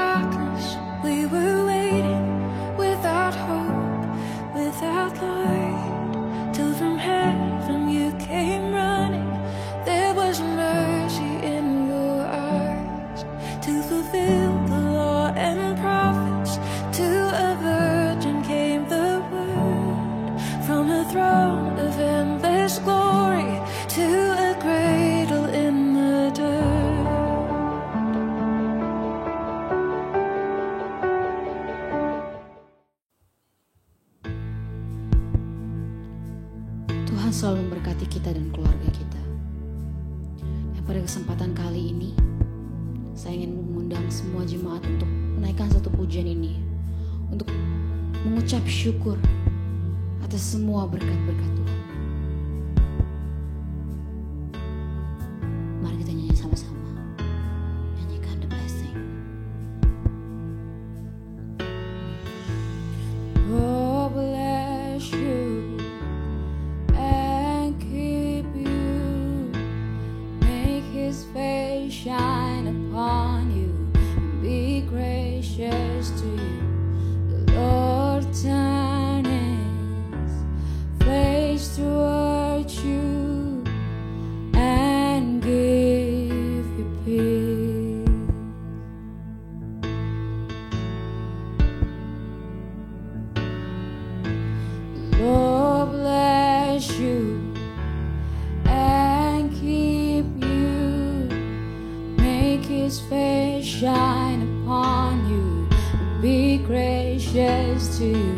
darkness, we were waiting without hope, without light, till from heaven you came running. There was mercy in your eyes to fulfill the law and prophets. To a virgin came the word from a throne of endless glory to a cradle in the dirt. Tuhan selalu memberkati kita dan keluarga kita. Dan pada kesempatan kali ini, saya ingin mengundang semua jemaat untuk menaikkan satu pujian ini, untuk mengucap syukur atas semua berkat-berkat Tuhan. Mari kita nyanyi sama-sama. Nyanyikan The Blessing. Oh, bless you and keep you, make his face shine upon you, and be gracious to you. The Lord turn his face towards you and give you peace. Lord bless you and keep you, make his face shine upon you, and be gracious to you.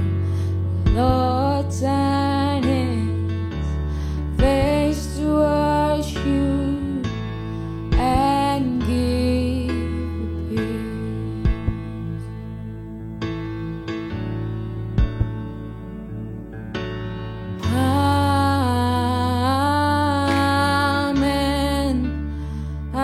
Lord turn his face towards you and give you peace. Amen. Amen. Amen.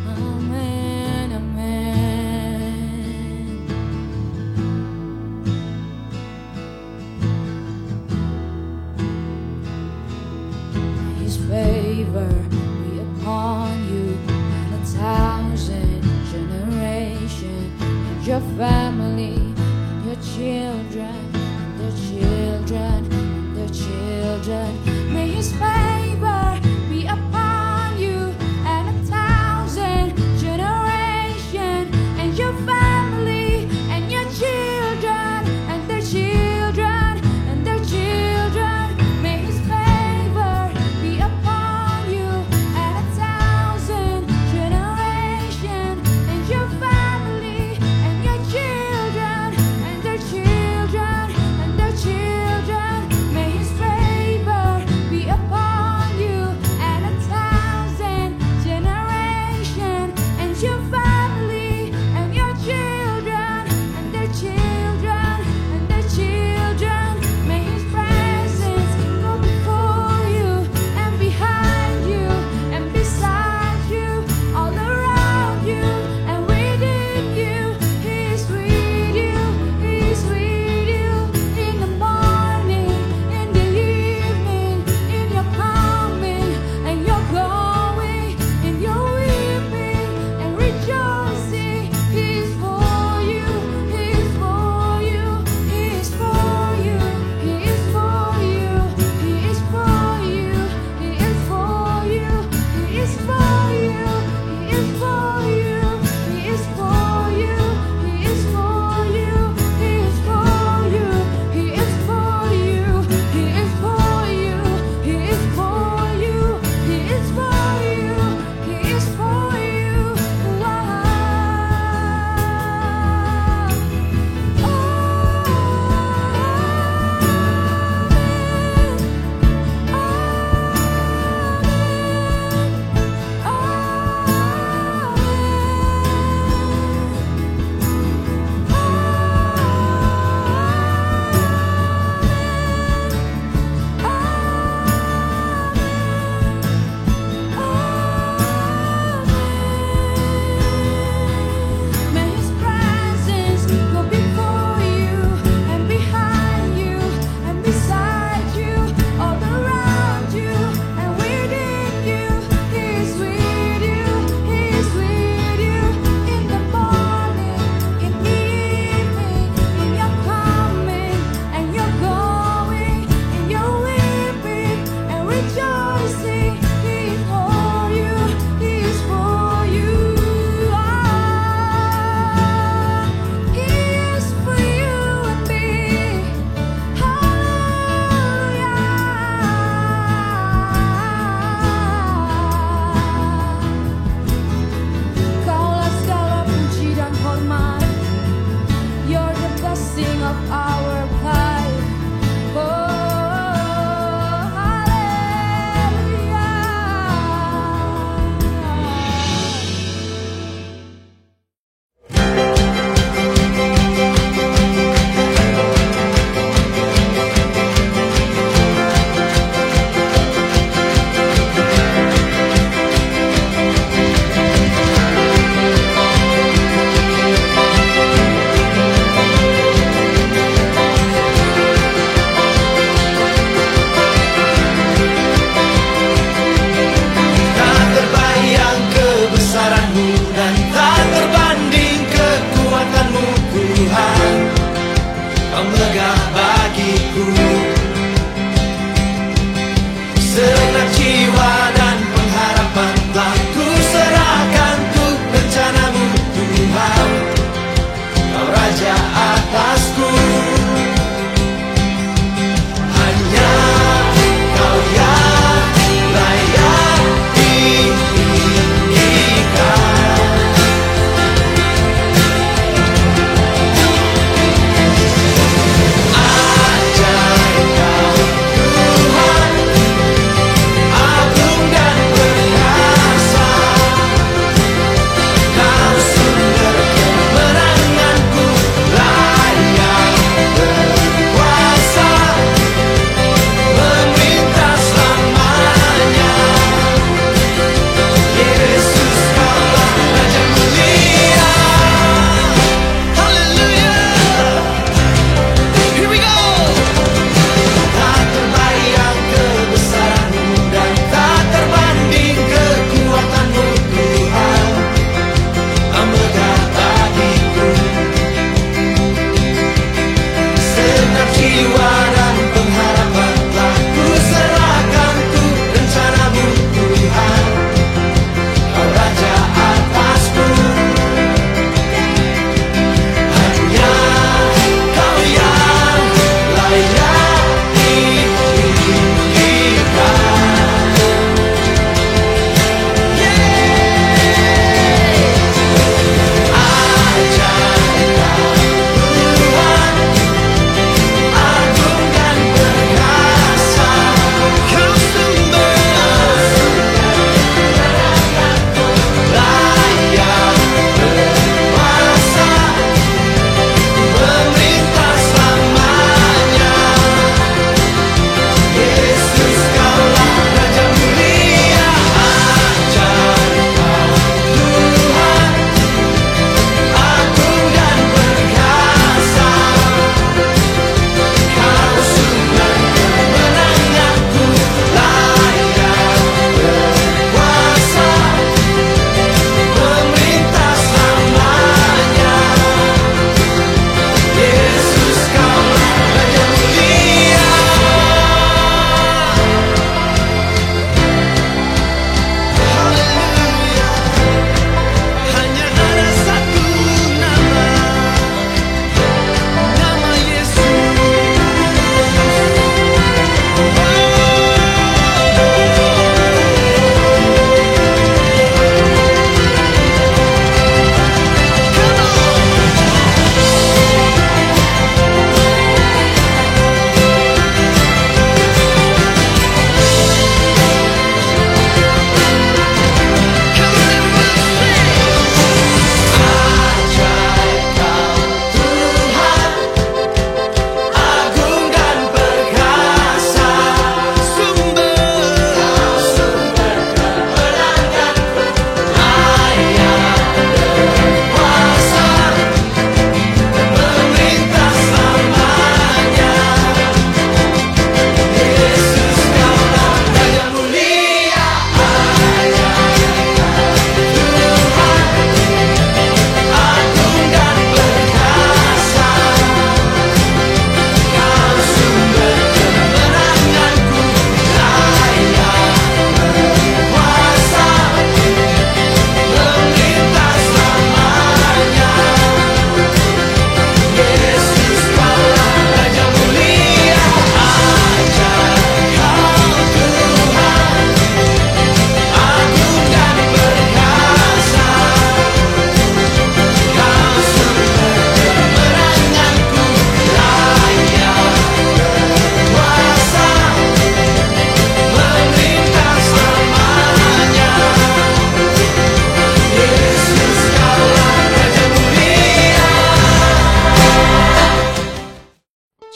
Amen. Amen. His favor be upon you and 1,000 generations, and your family, and your children, and their children, and their children. May his favor be upon you and 1,000 generations, and your family, and your children, and their children, and their children. May his favor be upon you and 1,000 generations, and your family, and your children, and their children, and their children. May his favor be upon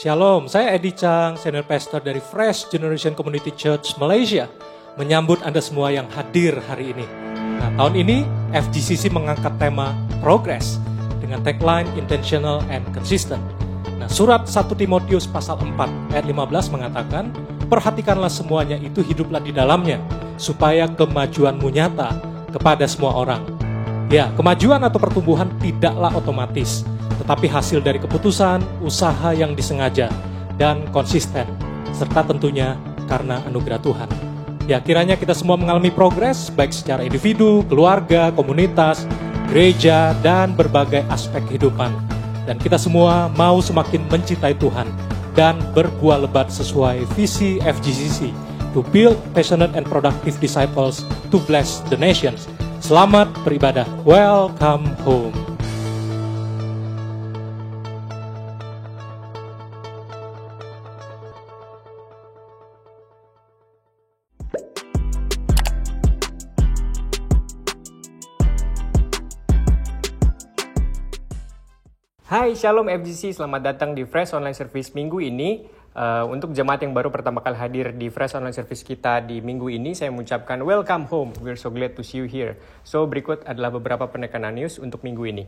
Shalom, saya Edi Chang, Senior Pastor dari Fresh Generation Community Church Malaysia, menyambut Anda semua yang hadir hari ini. Nah, tahun ini FGCC mengangkat tema Progress dengan tagline Intentional and Consistent. Nah, surat 1 Timotius pasal 4 ayat 15 mengatakan, perhatikanlah semuanya itu, hiduplah di dalamnya, supaya kemajuanmu nyata kepada semua orang. Ya, kemajuan atau pertumbuhan tidaklah otomatis, tetapi hasil dari keputusan, usaha yang disengaja, dan konsisten, serta tentunya karena anugerah Tuhan. Ya, kiranya kita semua mengalami progres, baik secara individu, keluarga, komunitas, gereja, dan berbagai aspek kehidupan. Dan kita semua mau semakin mencintai Tuhan, dan berbuah lebat sesuai visi FGCC, to build passionate and productive disciples to bless the nations. Selamat beribadah. Welcome home. Hai, Shalom FGC, selamat datang di Fresh Online Service minggu ini. Untuk jemaat yang baru pertama kali hadir di Fresh Online Service kita di minggu ini, saya mengucapkan welcome home. We're so glad to see you here. So, berikut adalah beberapa penekanan news untuk minggu ini.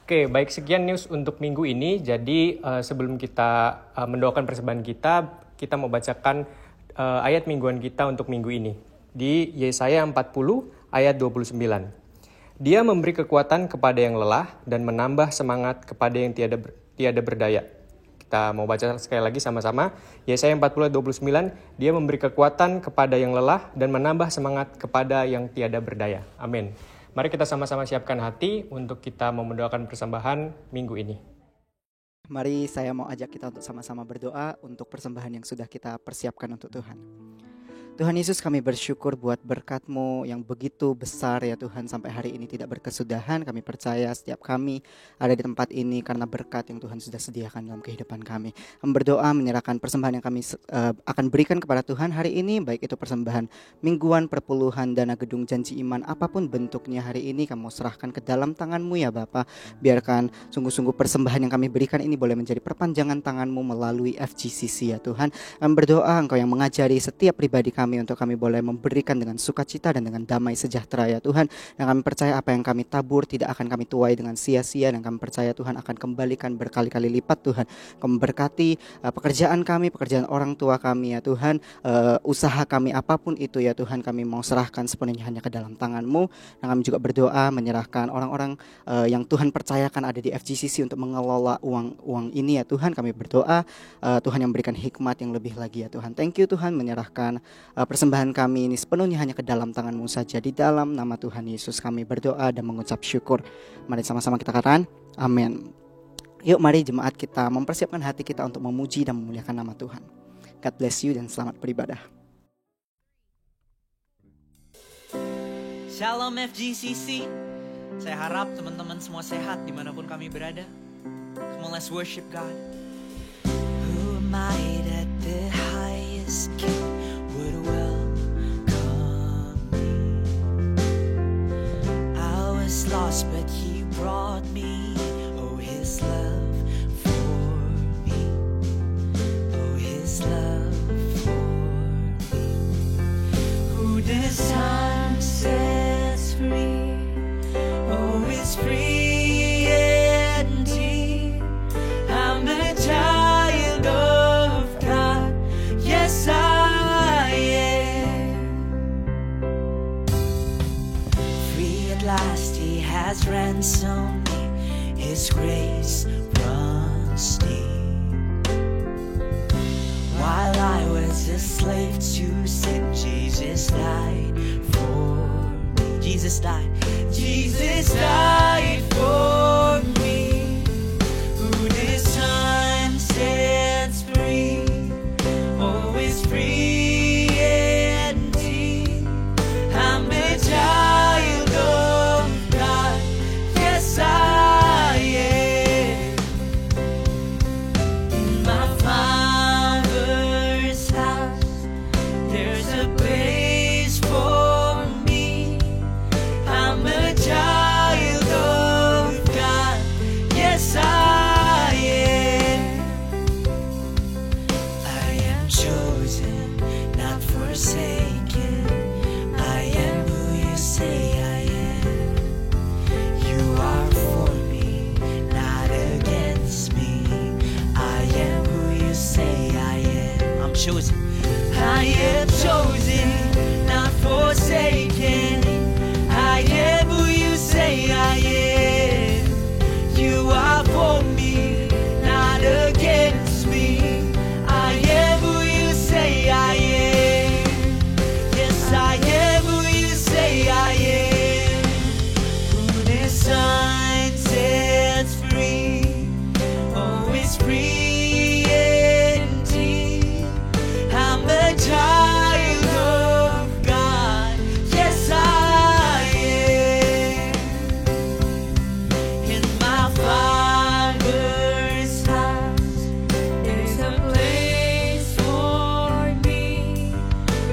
Oke, baik, sekian news untuk minggu ini. Jadi sebelum kita mendoakan persembahan kita mau bacakan ayat mingguan kita untuk minggu ini. Di Yesaya 40 ayat 29. Dia memberi kekuatan kepada yang lelah dan menambah semangat kepada yang tiada berdaya. Kita mau baca sekali lagi sama-sama. Yesaya 40 ayat 29. Dia memberi kekuatan kepada yang lelah dan menambah semangat kepada yang tiada berdaya. Amin. Mari kita sama-sama siapkan hati untuk kita mendoakan persembahan minggu ini. Mari saya mau ajak kita untuk sama-sama berdoa untuk persembahan yang sudah kita persiapkan untuk Tuhan. Tuhan Yesus, kami bersyukur buat berkat-Mu yang begitu besar ya Tuhan, sampai hari ini tidak berkesudahan. Kami percaya setiap kami ada di tempat ini karena berkat yang Tuhan sudah sediakan dalam kehidupan kami. Kami berdoa menyerahkan persembahan yang kami akan berikan kepada Tuhan hari ini, baik itu persembahan mingguan, perpuluhan, dana gedung janji iman, apapun bentuknya hari ini kami serahkan ke dalam tangan-Mu ya Bapa. Biarkan sungguh-sungguh persembahan yang kami berikan ini boleh menjadi perpanjangan tangan-Mu melalui FGCC ya Tuhan. Kami berdoa Engkau yang mengajari setiap pribadi kami untuk kami boleh memberikan dengan sukacita dan dengan damai sejahtera ya Tuhan. Dan kami percaya apa yang kami tabur tidak akan kami tuai dengan sia-sia, dan kami percaya Tuhan akan kembalikan berkali-kali lipat Tuhan. Kami berkati pekerjaan kami, pekerjaan orang tua kami ya Tuhan, usaha kami apapun itu ya Tuhan, kami mau serahkan sepenuhnya hanya ke dalam tangan-Mu. Dan kami juga berdoa menyerahkan orang-orang yang Tuhan percayakan ada di FGCC untuk mengelola uang ini ya Tuhan. Kami berdoa Tuhan yang memberikan hikmat yang lebih lagi ya Tuhan. Thank you Tuhan, menyerahkan persembahan kami ini sepenuhnya hanya ke dalam tangan-Mu saja. Di dalam nama Tuhan Yesus kami berdoa dan mengucap syukur. Mari sama-sama kita katakan amin. Yuk mari jemaat kita mempersiapkan hati kita untuk memuji dan memuliakan nama Tuhan. God bless you dan selamat beribadah. Shalom FGCC. Saya harap teman-teman semua sehat dimanapun kami berada. Come on, let's worship God. Who am I that the highest King would welcome me? I was lost but He brought me. Oh, His love for me. Oh, His love for me. Who the Son sets free. Oh, it's free indeed. I'm a child of God. Yes, I am. Free at last, He has ransomed me. His grace runs deep. While I was a slave to sin, Jesus died for me. Jesus died. Jesus died for me. Who the Son sets free. Oh, is free indeed. I'm a child of God. Yes, I am. In my Father's house, there's a place for me. I'm a child of God. Yes, I am. I am chosen, not forsaken. I am who you say I am. You are for me, not against me. I am who you say I am. I'm chosen. I am chosen, not forsaken. I am who you say I am. You are for me, not against me. I am who you say I am. Yes, I am who you say I am. Who the Son sets free. Oh, it's free indeed. I'm a child of God. Yes, I am. In my Father's house, there's a place for me.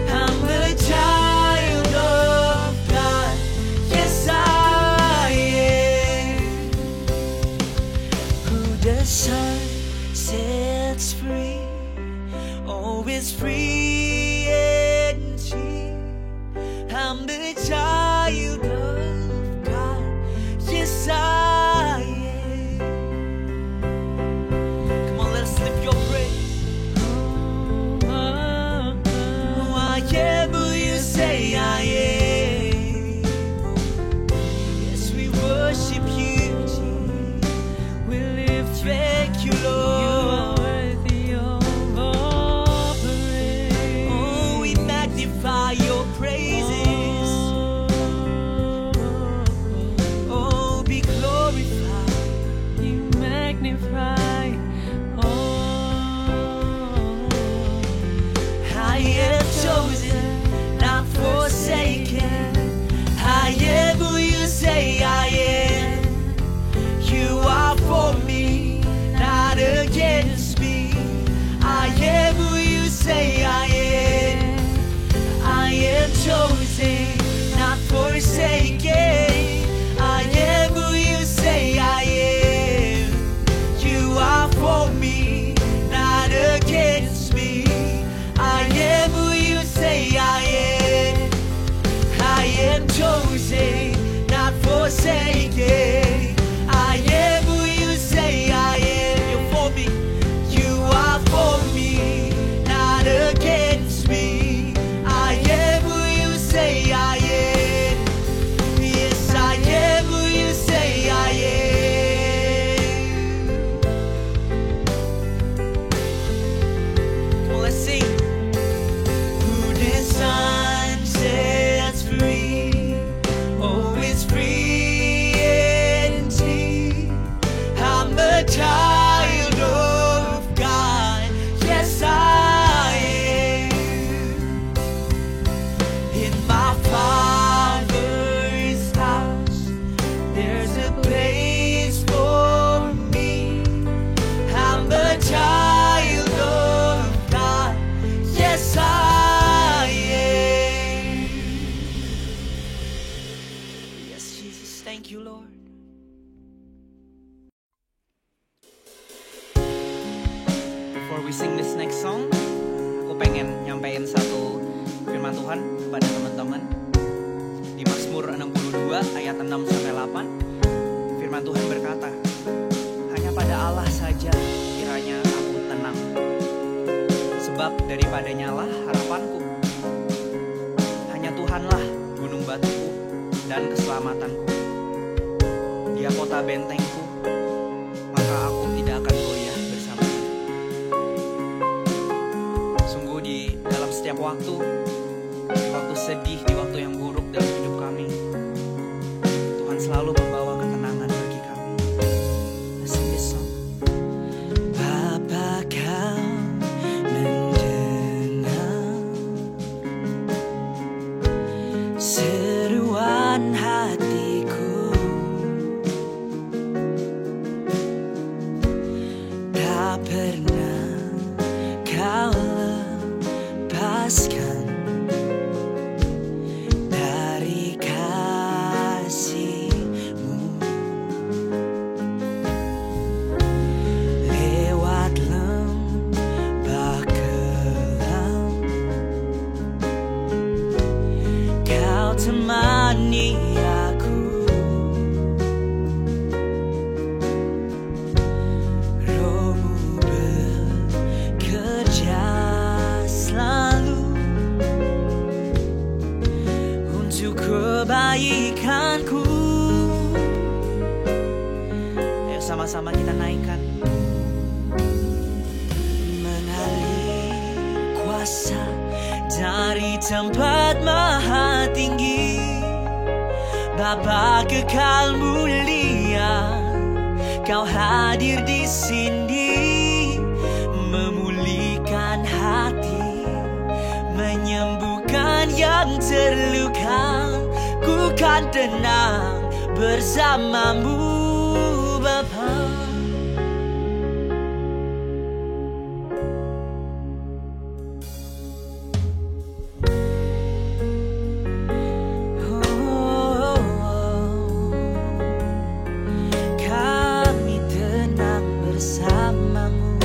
I'm a child of God. Yes, I am. Who the Son sets free. Oh, it's free indeed. I'm the child of God. Yes, I am. Come on, let us lift your praise. Oh, I am who you say I am. Yes, we worship you, Jesus. We lift, thank you, Lord. Oh, we magnify your praises. sampaikan satu firman Tuhan kepada teman-teman. Di Mazmur 62 ayat 6 sampai 8, firman Tuhan berkata, hanya pada Allah saja kiranya aku tenang, sebab daripadanya lah harapanku. Hanya Tuhanlah gunung batuku dan keselamatanku. Dia kota bentengku, maka aku tidak akan goyah bersamanya. Sungguh di dalam setiap waktu, di waktu sedih, di waktu yang buruk dalam hidup kami, Tuhan selalu membawa ketenangan bagi kami. Let's sing this song. Bapa kau mendengar seruan hatiku, tak pernah kau lepaskan dari kasih-Mu. Lewat lembah kelam, kau temani aku. Roh-Mu bekerja selalu untuk kebaikanku. Ayo sama-sama kita naikkan. Mengalir kuasa dari tempat maha tinggi, Bapa kekal mulia, kau hadir di sini, memulihkan hati, menyembuhkan yang terluka. Ku kan tenang bersamamu, Bapa. Kami tenang bersamamu,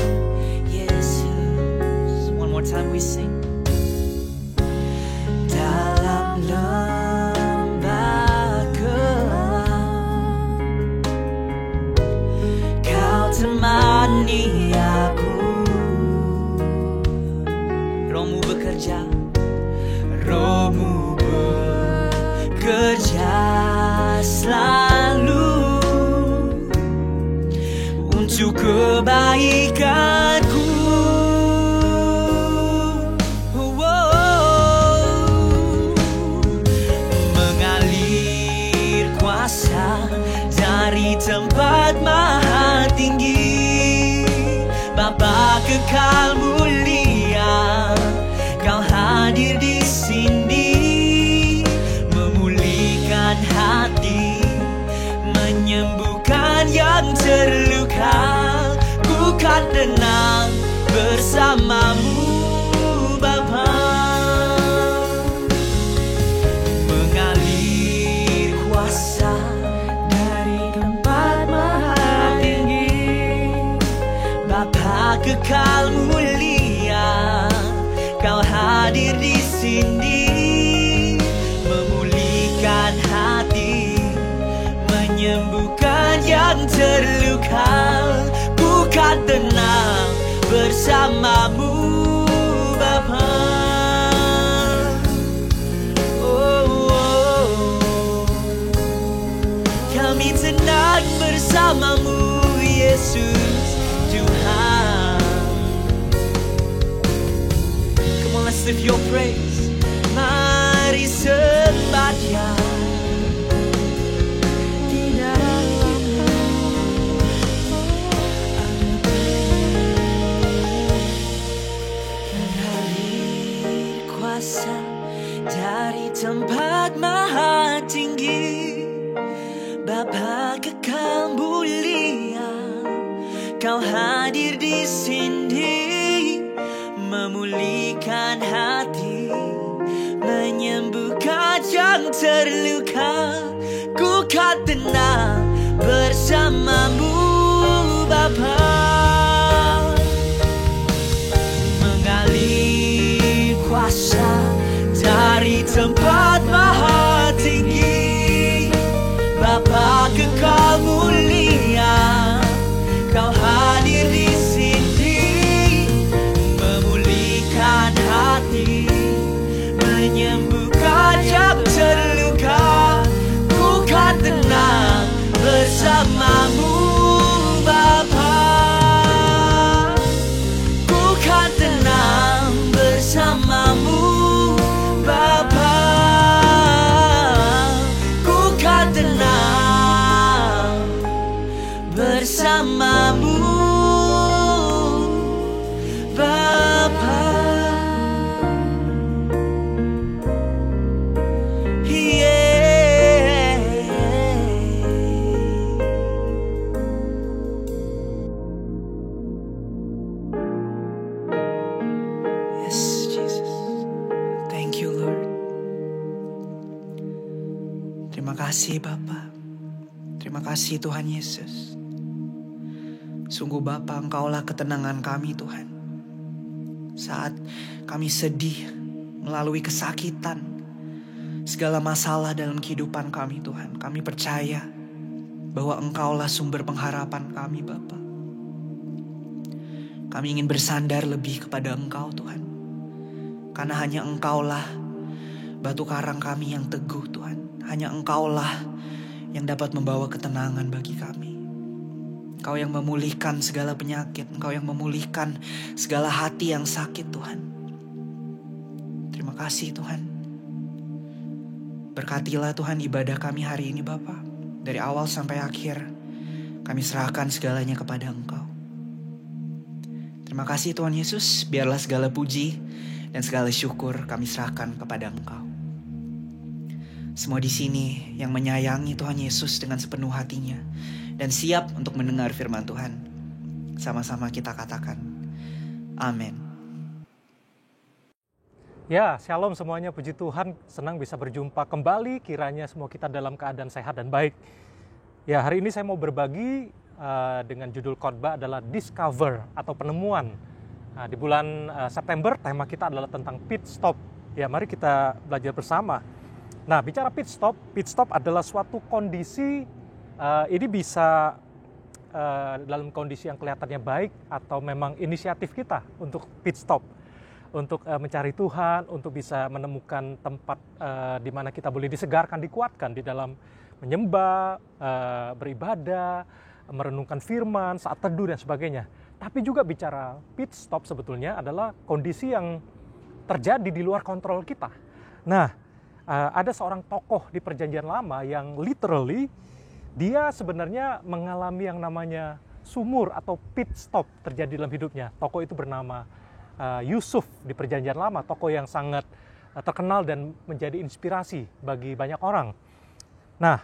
Yesus. One more time we sing. Dalam lembah kelam, kau temani aku. Roh-Mu bekerja, Roh-Mu bekerja selalu untuk kebaikanku. Mengalir kuasa dari tempat maha tinggi, Bapa kekal mulia, kau hadir di sini, memulihkan hati, menyembuhkan yang terluka. Ku kan tenang bersamamu, Bapa. Mengalir kuasa dari tempat maha tinggi, Bapa kekal mulia, kau hadir di sini, memulihkan hati, menyembuhkan yang terluka. Ku kan tenang bersamamu, Bapa. Kami tenang bersamamu, Yesus Tuhan. Come on, let's lift your praise. Mari sembah Dia di dalam mengalir kuasa dari tempat maha tinggi, Bapa kekal mulia, kau hadir di sini, memulihkan hati, menyembuhkan yang terluka. Ku kan tenang bersamamu, Bapa. Mengalir dari tempat maha tinggi. Bapa kekal mulia, Kau hadir di sini, memulihkan hati, menyembuhkan yang terluka. Ku kan tenang bersamamu, Bapa. Ku kan tenang bersamamu, Bapa. Ku kan tenang bersamamu, Bapa. Yes, Jesus. Thank you, Lord. Terima kasih, Bapa. Terima kasih, Tuhan Yesus. Sungguh Bapa, Engkaulah ketenangan kami, Tuhan. Saat kami sedih, melalui kesakitan, segala masalah dalam kehidupan kami, Tuhan, kami percaya bahwa Engkaulah sumber pengharapan kami, Bapa. Kami ingin bersandar lebih kepada Engkau, Tuhan. Karena hanya Engkaulah batu karang kami yang teguh, Tuhan. Hanya Engkaulah yang dapat membawa ketenangan bagi kami. Engkau yang memulihkan segala penyakit. Engkau yang memulihkan segala hati yang sakit, Tuhan. Terima kasih, Tuhan. Berkatilah, Tuhan, ibadah kami hari ini, Bapa. Dari awal sampai akhir, kami serahkan segalanya kepada Engkau. Terima kasih, Tuhan Yesus. Biarlah segala puji dan segala syukur kami serahkan kepada Engkau. Semua di sini yang menyayangi Tuhan Yesus dengan sepenuh hatinya dan siap untuk mendengar firman Tuhan, sama-sama kita katakan, amin. Ya, shalom semuanya, puji Tuhan, senang bisa berjumpa kembali, kiranya semua kita dalam keadaan sehat dan baik. Ya, hari ini saya mau berbagi dengan judul khotbah adalah Discover atau penemuan. Nah, di bulan September tema kita adalah tentang pit stop. Ya, mari kita belajar bersama. Nah, bicara pit stop adalah suatu kondisi, ini bisa dalam kondisi yang kelihatannya baik atau memang inisiatif kita untuk pit stop. Untuk mencari Tuhan, untuk bisa menemukan tempat di mana kita boleh disegarkan, dikuatkan di dalam menyembah, beribadah, merenungkan firman, saat teduh dan sebagainya. Tapi juga bicara pit stop sebetulnya adalah kondisi yang terjadi di luar kontrol kita. Nah, ada seorang tokoh di Perjanjian Lama yang literally dia sebenarnya mengalami yang namanya sumur atau pit stop terjadi dalam hidupnya. Tokoh itu bernama Yusuf di Perjanjian Lama, tokoh yang sangat terkenal dan menjadi inspirasi bagi banyak orang. Nah,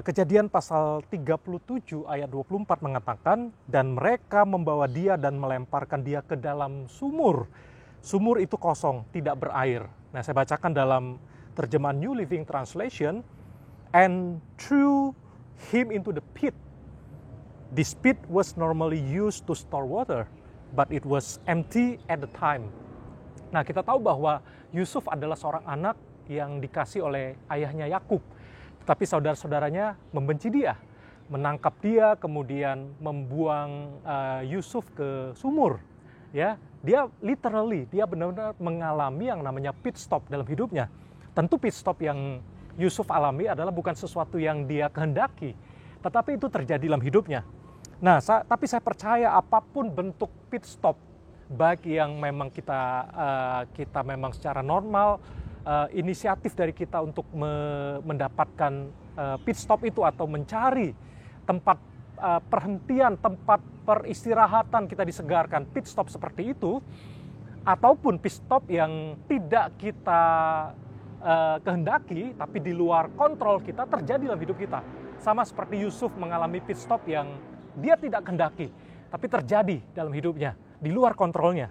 Kejadian pasal 37 ayat 24 mengatakan, dan mereka membawa dia dan melemparkan dia ke dalam sumur. Sumur itu kosong, tidak berair. Nah, saya bacakan dalam terjemahan New Living Translation, and threw him into the pit. This pit was normally used to store water, but it was empty at the time. Nah, kita tahu bahwa Yusuf adalah seorang anak yang dikasih oleh ayahnya Yakub. Tetapi saudara-saudaranya membenci dia, menangkap dia, kemudian membuang Yusuf ke sumur. Ya, dia literally, dia benar-benar mengalami yang namanya pit stop dalam hidupnya. Tentu pit stop yang Yusuf alami adalah bukan sesuatu yang dia kehendaki, tetapi itu terjadi dalam hidupnya. Nah, tapi saya percaya apapun bentuk pit stop, baik yang memang kita memang secara normal, inisiatif dari kita untuk mendapatkan pit stop itu atau mencari tempat perhentian, tempat peristirahatan kita disegarkan, pit stop seperti itu, ataupun pit stop yang tidak kita kehendaki tapi di luar kontrol kita terjadi dalam hidup kita. Sama seperti Yusuf mengalami pit stop yang dia tidak kehendaki tapi terjadi dalam hidupnya, di luar kontrolnya.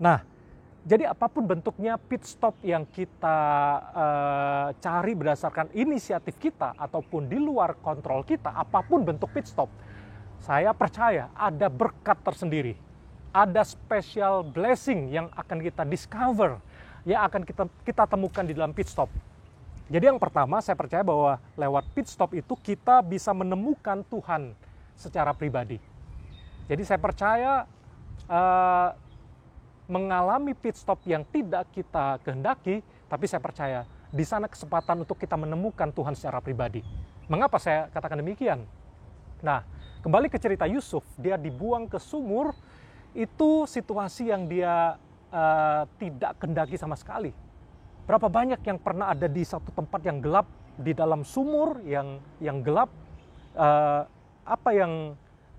Nah, jadi apapun bentuknya pit stop yang kita cari berdasarkan inisiatif kita ataupun di luar kontrol kita, apapun bentuk pit stop, saya percaya ada berkat tersendiri, ada special blessing yang akan kita discover, yang akan kita temukan di dalam pit stop. Jadi yang pertama, saya percaya bahwa lewat pit stop itu kita bisa menemukan Tuhan secara pribadi. Jadi saya percaya mengalami pit stop yang tidak kita kehendaki, tapi saya percaya di sana kesempatan untuk kita menemukan Tuhan secara pribadi. Mengapa saya katakan demikian? Nah, kembali ke cerita Yusuf, dia dibuang ke sumur, itu situasi yang dia tidak kehendaki sama sekali. Berapa banyak yang pernah ada di satu tempat yang gelap, di dalam sumur yang gelap, apa yang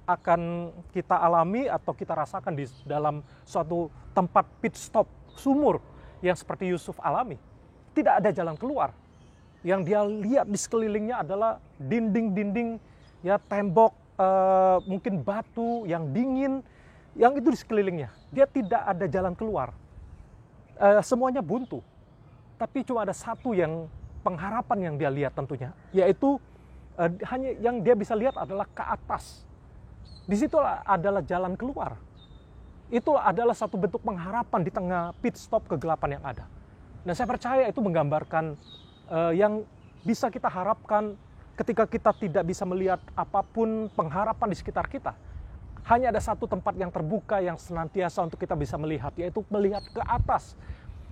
akan kita alami atau kita rasakan di dalam suatu tempat pit stop sumur yang seperti Yusuf alami. Tidak ada jalan keluar. Yang dia lihat di sekelilingnya adalah dinding-dinding, ya tembok, mungkin batu yang dingin, yang itu di sekelilingnya. Dia tidak ada jalan keluar. Semuanya buntu. Tapi cuma ada satu yang pengharapan yang dia lihat tentunya, yaitu hanya yang dia bisa lihat adalah ke atas. Disitulah adalah jalan keluar. Itu adalah satu bentuk pengharapan di tengah pit stop kegelapan yang ada. Dan saya percaya itu menggambarkan yang bisa kita harapkan ketika kita tidak bisa melihat apapun pengharapan di sekitar kita. Hanya ada satu tempat yang terbuka yang senantiasa untuk kita bisa melihat, yaitu melihat ke atas.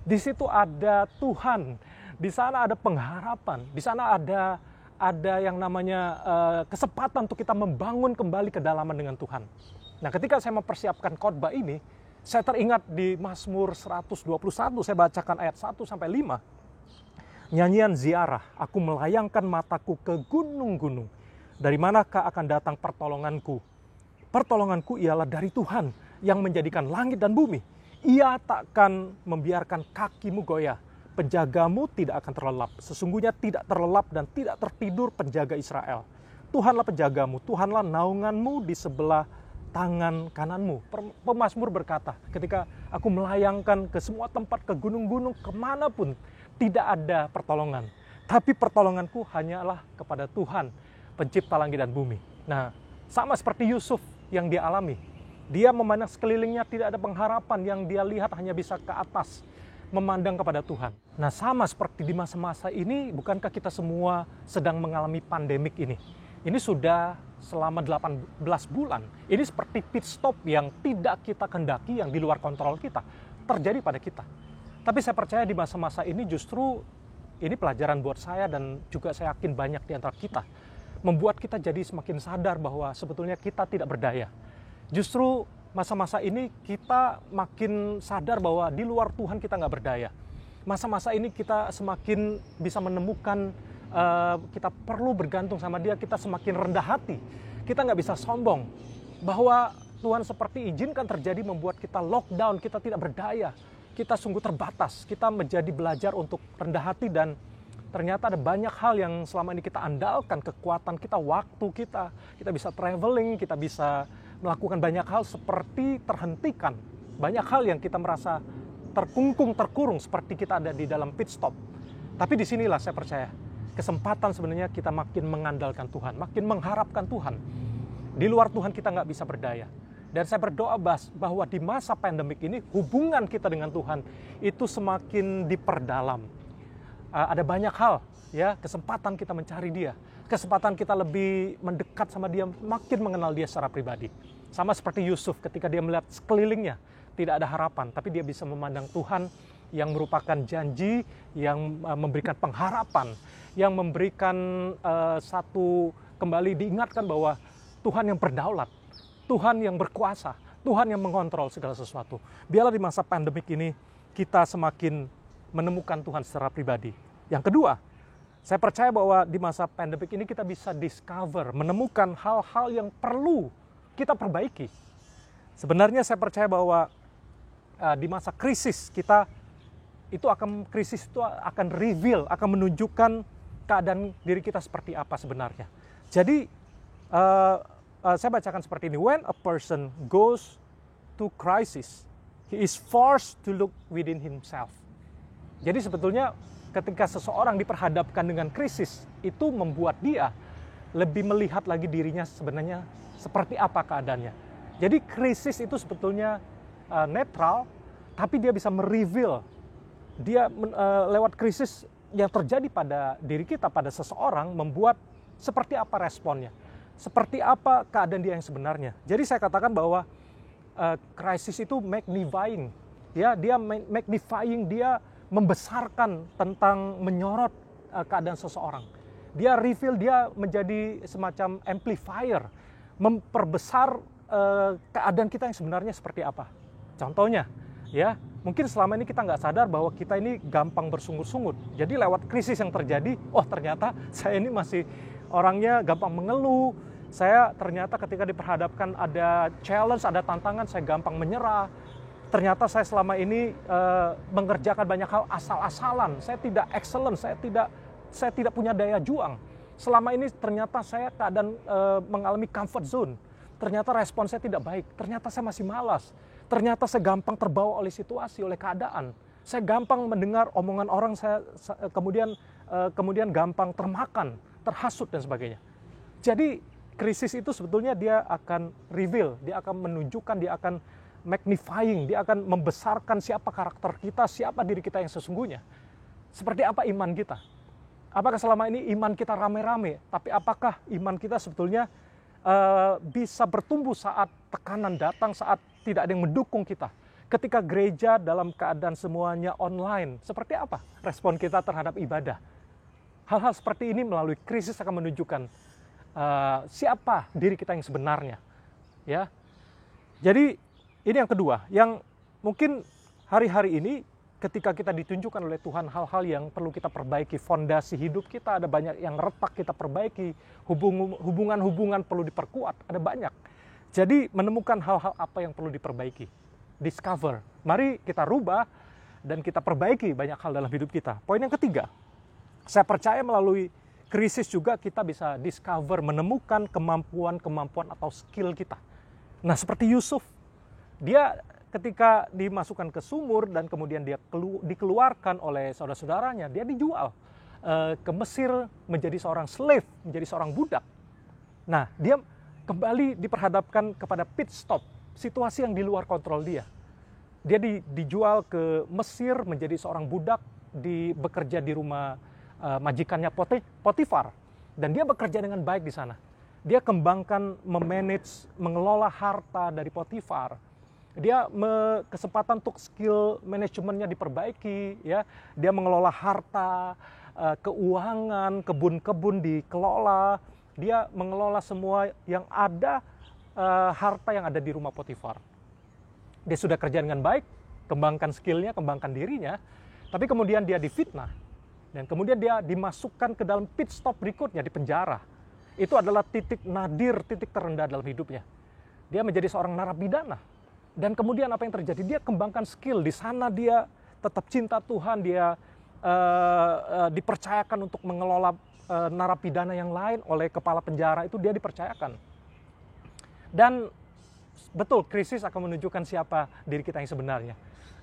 Di situ ada Tuhan, di sana ada pengharapan, di sana ada yang namanya kesempatan untuk kita membangun kembali kedalaman dengan Tuhan. Nah, ketika saya mempersiapkan khotbah ini, saya teringat di Mazmur 121, saya bacakan ayat 1-5. Nyanyian ziarah, aku melayangkan mataku ke gunung-gunung. Dari manakah akan datang pertolonganku? Pertolonganku ialah dari Tuhan yang menjadikan langit dan bumi. Ia takkan membiarkan kakimu goyah. Penjagamu tidak akan terlelap. Sesungguhnya tidak terlelap dan tidak tertidur penjaga Israel. Tuhanlah penjagamu, Tuhanlah naunganmu di sebelah tangan kananmu. Pemazmur berkata, ketika aku melayangkan ke semua tempat, ke gunung-gunung, kemanapun, tidak ada pertolongan. Tapi pertolonganku hanyalah kepada Tuhan, pencipta langit dan bumi. Nah, sama seperti Yusuf yang dia alami. Dia memandang sekelilingnya tidak ada pengharapan, yang dia lihat hanya bisa ke atas, memandang kepada Tuhan. Nah, sama seperti di masa-masa ini, bukankah kita semua sedang mengalami pandemik ini? Ini sudah selama 18 bulan. Ini seperti pit stop yang tidak kita kehendaki, yang di luar kontrol kita, terjadi pada kita. Tapi saya percaya di masa-masa ini justru ini pelajaran buat saya dan juga saya yakin banyak di antara kita. Membuat kita jadi semakin sadar bahwa sebetulnya kita tidak berdaya. Justru masa-masa ini kita makin sadar bahwa di luar Tuhan kita nggak berdaya. Masa-masa ini kita semakin bisa menemukan kita perlu bergantung sama Dia, kita semakin rendah hati. Kita nggak bisa sombong bahwa Tuhan seperti izinkan terjadi membuat kita lockdown, kita tidak berdaya. Kita sungguh terbatas, kita menjadi belajar untuk rendah hati dan ternyata ada banyak hal yang selama ini kita andalkan, kekuatan kita, waktu kita bisa traveling, kita bisa melakukan banyak hal seperti terhentikan. Banyak hal yang kita merasa terkungkung, terkurung seperti kita ada di dalam pit stop. Tapi disinilah saya percaya kesempatan sebenarnya kita makin mengandalkan Tuhan, makin mengharapkan Tuhan. Di luar Tuhan kita nggak bisa berdaya. Dan saya berdoa bahwa di masa pandemik ini hubungan kita dengan Tuhan itu semakin diperdalam. Ada banyak hal, ya, kesempatan kita mencari Dia, kesempatan kita lebih mendekat sama Dia, makin mengenal Dia secara pribadi. Sama seperti Yusuf ketika dia melihat sekelilingnya tidak ada harapan, tapi dia bisa memandang Tuhan yang merupakan janji, yang memberikan pengharapan, yang memberikan satu kembali diingatkan bahwa Tuhan yang berdaulat, Tuhan yang berkuasa, Tuhan yang mengontrol segala sesuatu. Biarlah di masa pandemik ini kita semakin menemukan Tuhan secara pribadi. Yang kedua, saya percaya bahwa di masa pandemik ini kita bisa discover, menemukan hal-hal yang perlu kita perbaiki. Sebenarnya saya percaya bahwa di masa krisis krisis itu akan reveal, akan menunjukkan keadaan diri kita seperti apa sebenarnya. Jadi saya bacakan seperti ini, when a person goes to crisis, he is forced to look within himself. Jadi sebetulnya ketika seseorang diperhadapkan dengan krisis, itu membuat dia lebih melihat lagi dirinya sebenarnya seperti apa keadaannya. Jadi krisis itu sebetulnya netral, tapi dia bisa mereveal lewat krisis yang terjadi pada diri kita, pada seseorang, membuat seperti apa responnya, seperti apa keadaan dia yang sebenarnya. Jadi saya katakan bahwa krisis itu magnifying, ya, dia magnifying, dia membesarkan tentang menyorot keadaan seseorang. Dia reveal, dia menjadi semacam amplifier, memperbesar keadaan kita yang sebenarnya seperti apa. Contohnya, ya, mungkin selama ini kita nggak sadar bahwa kita ini gampang bersungut-sungut. Jadi lewat krisis yang terjadi, oh ternyata saya ini masih orangnya gampang mengeluh. Saya ternyata ketika diperhadapkan ada challenge, ada tantangan, saya gampang menyerah. Ternyata saya selama ini mengerjakan banyak hal asal-asalan. Saya tidak excellent, saya tidak punya daya juang. Selama ini ternyata saya keadaan mengalami comfort zone. Ternyata respon saya tidak baik. Ternyata saya masih malas. Ternyata saya gampang terbawa oleh situasi, oleh keadaan. Saya gampang mendengar omongan orang, saya kemudian gampang termakan, terhasut dan sebagainya. Jadi krisis itu sebetulnya dia akan reveal, dia akan menunjukkan, dia akan magnifying, dia akan membesarkan siapa karakter kita, siapa diri kita yang sesungguhnya. Seperti apa iman kita. Apakah selama ini iman kita rame-rame, tapi apakah iman kita sebetulnya bisa bertumbuh saat tekanan datang, saat tidak ada yang mendukung kita. Ketika gereja dalam keadaan semuanya online, seperti apa respon kita terhadap ibadah? Hal-hal seperti ini melalui krisis akan menunjukkan siapa diri kita yang sebenarnya, ya. Jadi ini yang kedua, yang mungkin hari-hari ini ketika kita ditunjukkan oleh Tuhan hal-hal yang perlu kita perbaiki, fondasi hidup kita ada banyak yang retak kita perbaiki, hubungan-hubungan perlu diperkuat, ada banyak. Jadi menemukan hal-hal apa yang perlu diperbaiki, discover. Mari kita rubah dan kita perbaiki banyak hal dalam hidup kita. Poin yang ketiga, saya percaya melalui krisis juga kita bisa discover, menemukan kemampuan-kemampuan atau skill kita. Nah, seperti Yusuf, dia ketika dimasukkan ke sumur dan kemudian dia dikeluarkan oleh saudara-saudaranya, dia dijual ke Mesir menjadi seorang slave, menjadi seorang budak. Nah, dia kembali diperhadapkan kepada pit stop, situasi yang di luar kontrol dia. Dia dijual ke Mesir menjadi seorang budak, bekerja di rumah majikannya Potifar, dan dia bekerja dengan baik di sana. Dia kembangkan, memanage, mengelola harta dari Potifar. Dia kesempatan untuk skill manajemennya diperbaiki, ya. Dia mengelola harta, keuangan, kebun-kebun dikelola. Dia mengelola semua yang ada, harta yang ada di rumah Potifar. Dia sudah kerja dengan baik, kembangkan skillnya, kembangkan dirinya, tapi kemudian dia difitnah. Dan kemudian dia dimasukkan ke dalam pit stop berikutnya di penjara. Itu adalah titik nadir, titik terendah dalam hidupnya. Dia menjadi seorang narapidana. Dan kemudian apa yang terjadi? Dia kembangkan skill. Di sana dia tetap cinta Tuhan. Dia dipercayakan untuk mengelola narapidana yang lain oleh kepala penjara. Itu dia dipercayakan. Dan betul, krisis akan menunjukkan siapa diri kita yang sebenarnya.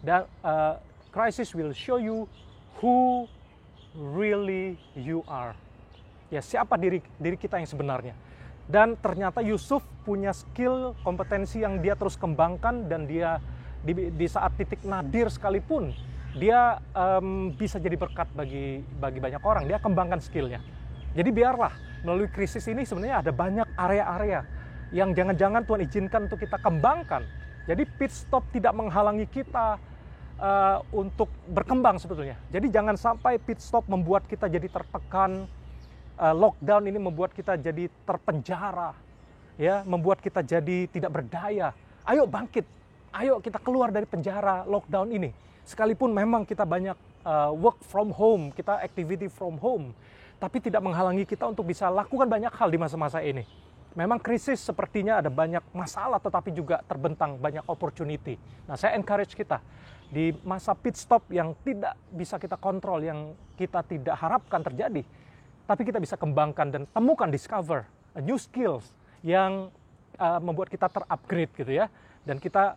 Dan crisis will show you who really you are. Ya, siapa diri kita yang sebenarnya. Dan ternyata Yusuf punya skill, kompetensi yang dia terus kembangkan, dan dia di saat titik nadir sekalipun dia bisa jadi berkat bagi banyak orang. Dia kembangkan skillnya. Jadi biarlah melalui krisis ini sebenarnya ada banyak area-area yang jangan-jangan Tuhan izinkan untuk kita kembangkan. Jadi pit stop tidak menghalangi kita untuk berkembang sebetulnya. Jadi jangan sampai pit stop membuat kita jadi tertekan, lockdown ini membuat kita jadi terpenjara, ya, membuat kita jadi tidak berdaya. Ayo bangkit, ayo kita keluar dari penjara lockdown ini. Sekalipun memang kita banyak work from home, kita activity from home, tapi tidak menghalangi kita untuk bisa lakukan banyak hal di masa-masa ini. Memang krisis sepertinya ada banyak masalah, tetapi juga terbentang banyak opportunity. Nah, saya encourage kita di masa pit stop yang tidak bisa kita kontrol, yang kita tidak harapkan terjadi, tapi kita bisa kembangkan dan temukan, discover new skills yang membuat kita terupgrade gitu ya. Dan kita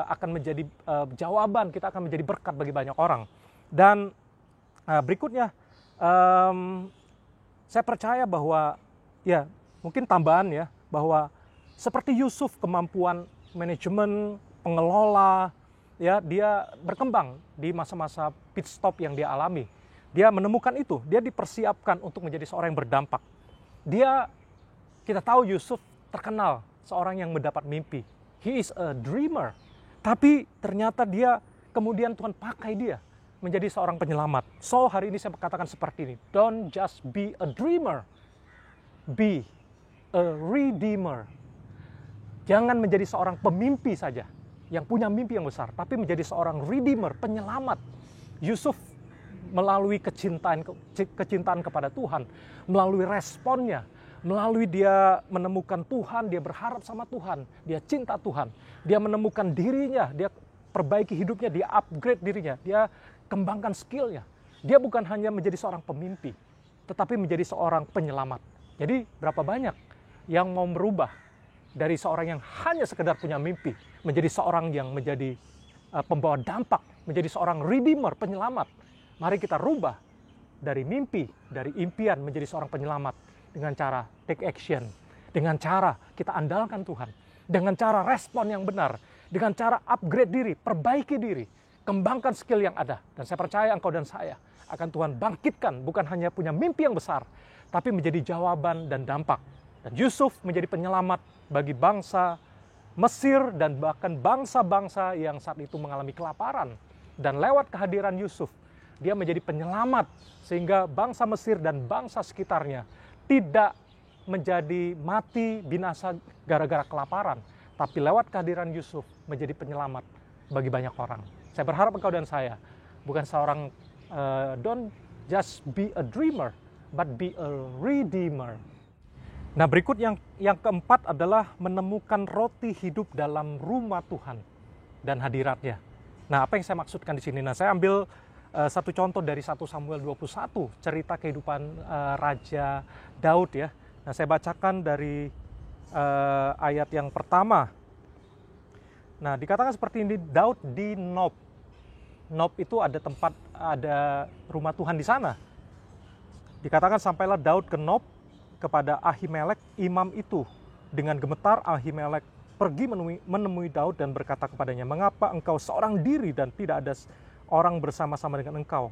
akan menjadi jawaban, kita akan menjadi berkat bagi banyak orang. Dan berikutnya, saya percaya bahwa ya, mungkin tambahan ya, bahwa seperti Yusuf, kemampuan manajemen, pengelola, ya dia berkembang di masa-masa pit stop yang dia alami. Dia menemukan itu, dia dipersiapkan untuk menjadi seorang yang berdampak. Kita tahu Yusuf terkenal seorang yang mendapat mimpi. He is a dreamer. Tapi ternyata kemudian Tuhan pakai dia menjadi seorang penyelamat. So hari ini saya katakan seperti ini, don't just be a dreamer, be a redeemer. Jangan menjadi seorang pemimpi saja yang punya mimpi yang besar, tapi menjadi seorang redeemer, penyelamat. Yusuf melalui kecintaan kepada Tuhan, melalui responnya, melalui dia menemukan Tuhan, dia berharap sama Tuhan, dia cinta Tuhan, dia menemukan dirinya, dia perbaiki hidupnya, dia upgrade dirinya, dia kembangkan skillnya. Dia bukan hanya menjadi seorang pemimpi, tetapi menjadi seorang penyelamat. Jadi berapa banyak yang mau merubah dari seorang yang hanya sekedar punya mimpi, menjadi seorang yang menjadi pembawa dampak, menjadi seorang redeemer, penyelamat. Mari kita rubah dari mimpi, dari impian menjadi seorang penyelamat dengan cara take action, dengan cara kita andalkan Tuhan, dengan cara respon yang benar, dengan cara upgrade diri, perbaiki diri, kembangkan skill yang ada. Dan saya percaya engkau dan saya akan Tuhan bangkitkan, bukan hanya punya mimpi yang besar, tapi menjadi jawaban dan dampak. Dan Yusuf menjadi penyelamat bagi bangsa Mesir dan bahkan bangsa-bangsa yang saat itu mengalami kelaparan. Dan lewat kehadiran Yusuf, dia menjadi penyelamat sehingga bangsa Mesir dan bangsa sekitarnya tidak menjadi mati binasa gara-gara kelaparan. Tapi lewat kehadiran Yusuf menjadi penyelamat bagi banyak orang. Saya berharap engkau dan saya bukan seorang don't just be a dreamer, but be a redeemer. Nah, berikut yang keempat adalah menemukan roti hidup dalam rumah Tuhan dan hadiratnya. Nah, apa yang saya maksudkan di sini? Nah, saya ambil satu contoh dari 1 Samuel 21, cerita kehidupan Raja Daud ya. Nah, saya bacakan dari ayat yang pertama. Nah, dikatakan seperti ini, Daud di Nob. Nob itu ada rumah Tuhan di sana. Dikatakan sampailah Daud ke Nob kepada Ahimelek imam itu. Dengan gemetar Ahimelek pergi menemui Daud dan berkata kepadanya, "Mengapa engkau seorang diri dan tidak ada orang bersama-sama dengan engkau?"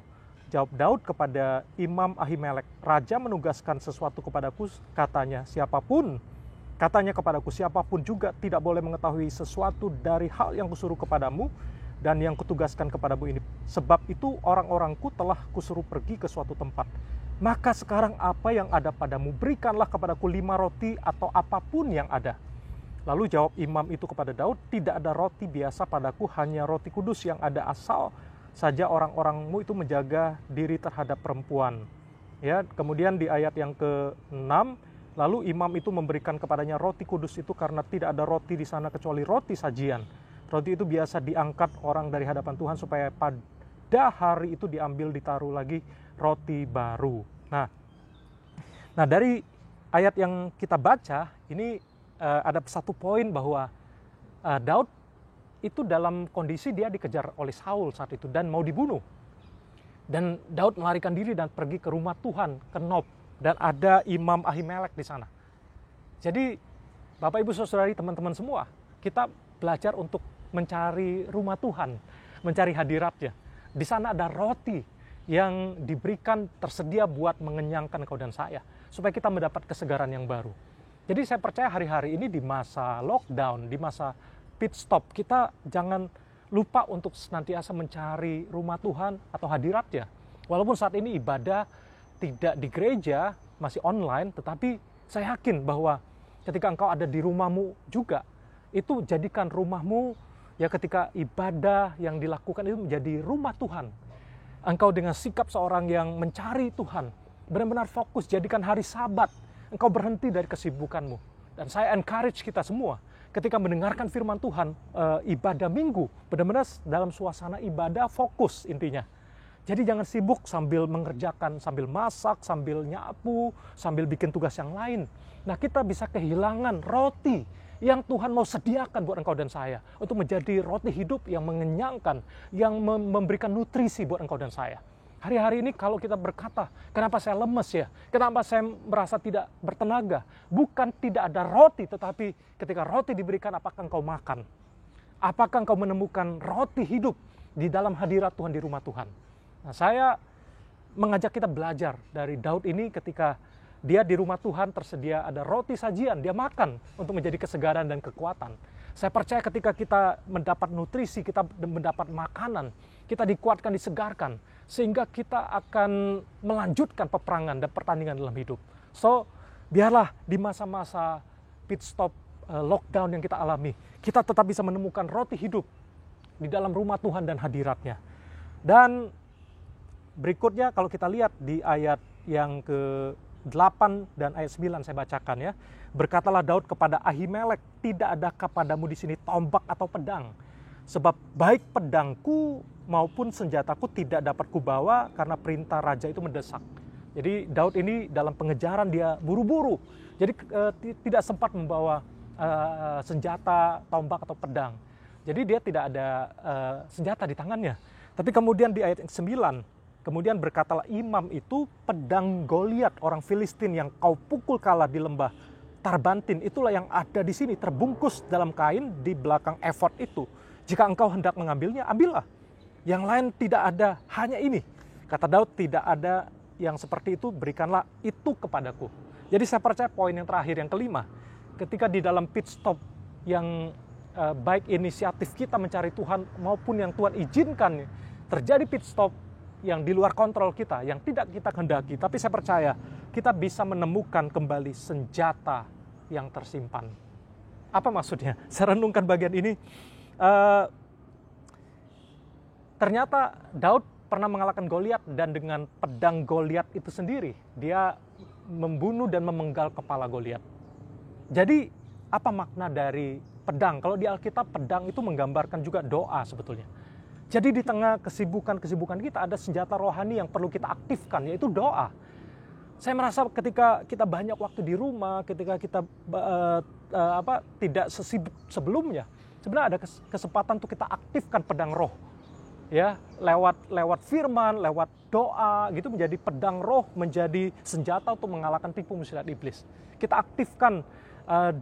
Jawab Daud kepada Imam Ahimelek, "Raja menugaskan sesuatu kepadaku," katanya kepadaku, "siapapun juga tidak boleh mengetahui sesuatu dari hal yang kusuruh kepadamu dan yang kutugaskan kepadamu ini. Sebab itu orang-orangku telah kusuruh pergi ke suatu tempat. Maka sekarang apa yang ada padamu, berikanlah kepadaku 5 roti atau apapun yang ada." Lalu jawab imam itu kepada Daud, "Tidak ada roti biasa padaku, hanya roti kudus yang ada asal saja orang-orangmu itu menjaga diri terhadap perempuan." Ya, kemudian di ayat yang ke-6, lalu imam itu memberikan kepadanya roti kudus itu karena tidak ada roti di sana kecuali roti sajian. Roti itu biasa diangkat orang dari hadapan Tuhan supaya pada hari itu diambil ditaruh lagi roti baru. Nah, dari ayat yang kita baca ini ada satu poin bahwa Daud itu dalam kondisi dia dikejar oleh Saul saat itu dan mau dibunuh. Dan Daud melarikan diri dan pergi ke rumah Tuhan, ke Nob, dan ada Imam Ahimelek di sana. Jadi Bapak Ibu Saudari, teman-teman semua, kita belajar untuk mencari rumah Tuhan, mencari hadiratnya. Di sana ada roti yang diberikan tersedia buat mengenyangkan kau dan saya, supaya kita mendapat kesegaran yang baru. Jadi saya percaya hari-hari ini di masa lockdown, di masa pit stop, kita jangan lupa untuk senantiasa mencari rumah Tuhan atau hadiratnya. Walaupun saat ini ibadah tidak di gereja, masih online, tetapi saya yakin bahwa ketika engkau ada di rumahmu juga, itu jadikan rumahmu ya ketika ibadah yang dilakukan itu menjadi rumah Tuhan. Engkau dengan sikap seorang yang mencari Tuhan, benar-benar fokus, jadikan hari Sabat, engkau berhenti dari kesibukanmu. Dan saya encourage kita semua, ketika mendengarkan firman Tuhan, ibadah minggu, benar-benar dalam suasana ibadah fokus intinya. Jadi jangan sibuk sambil mengerjakan, sambil masak, sambil nyapu, sambil bikin tugas yang lain. Nah, kita bisa kehilangan roti yang Tuhan mau sediakan buat engkau dan saya, untuk menjadi roti hidup yang mengenyangkan, yang memberikan nutrisi buat engkau dan saya. Hari-hari ini kalau kita berkata, kenapa saya lemes ya? Kenapa saya merasa tidak bertenaga? Bukan tidak ada roti, tetapi ketika roti diberikan, apakah engkau makan? Apakah engkau menemukan roti hidup di dalam hadirat Tuhan di rumah Tuhan? Nah, saya mengajak kita belajar dari Daud ini ketika dia di rumah Tuhan tersedia ada roti sajian, dia makan untuk menjadi kesegaran dan kekuatan. Saya percaya ketika kita mendapat nutrisi, kita mendapat makanan, kita dikuatkan, disegarkan, sehingga kita akan melanjutkan peperangan dan pertandingan dalam hidup. So, biarlah di masa-masa pit stop lockdown yang kita alami, kita tetap bisa menemukan roti hidup di dalam rumah Tuhan dan hadiratnya. Dan berikutnya kalau kita lihat di ayat yang ke-8 dan ayat 9 saya bacakan ya. Berkatalah Daud kepada Ahimelek, tidak adakah padamu di sini tombak atau pedang? Sebab baik pedangku maupun senjataku tidak dapat kubawa karena perintah raja itu mendesak. Jadi Daud ini dalam pengejaran dia buru-buru. Jadi tidak sempat membawa senjata, tombak atau pedang. Jadi dia tidak ada senjata di tangannya. Tapi kemudian di ayat 9, kemudian berkatalah imam itu, pedang Goliat orang Filistin yang kau pukul kalah di lembah Tarbantin, itulah yang ada di sini terbungkus dalam kain di belakang efod itu. Jika engkau hendak mengambilnya, ambillah. Yang lain tidak ada, hanya ini. Kata Daud, tidak ada yang seperti itu, berikanlah itu kepadaku. Jadi saya percaya poin yang terakhir, yang kelima, ketika di dalam pit stop yang baik inisiatif kita mencari Tuhan maupun yang Tuhan izinkan terjadi pit stop yang di luar kontrol kita, yang tidak kita kehendaki, tapi saya percaya kita bisa menemukan kembali senjata yang tersimpan. Apa maksudnya? Saya renungkan bagian ini. Ternyata Daud pernah mengalahkan Goliat, dan dengan pedang Goliat itu sendiri dia membunuh dan memenggal kepala Goliat. Jadi apa makna dari pedang? Kalau di Alkitab pedang itu menggambarkan juga doa sebetulnya. Jadi di tengah kesibukan kita ada senjata rohani yang perlu kita aktifkan, yaitu doa. Saya merasa ketika kita banyak waktu di rumah, ketika kita tidak sesibuk sebelumnya, sebenarnya ada kesempatan untuk kita aktifkan pedang roh. Ya, lewat firman, lewat doa gitu, menjadi pedang roh, menjadi senjata untuk mengalahkan tipu muslihat iblis. Kita aktifkan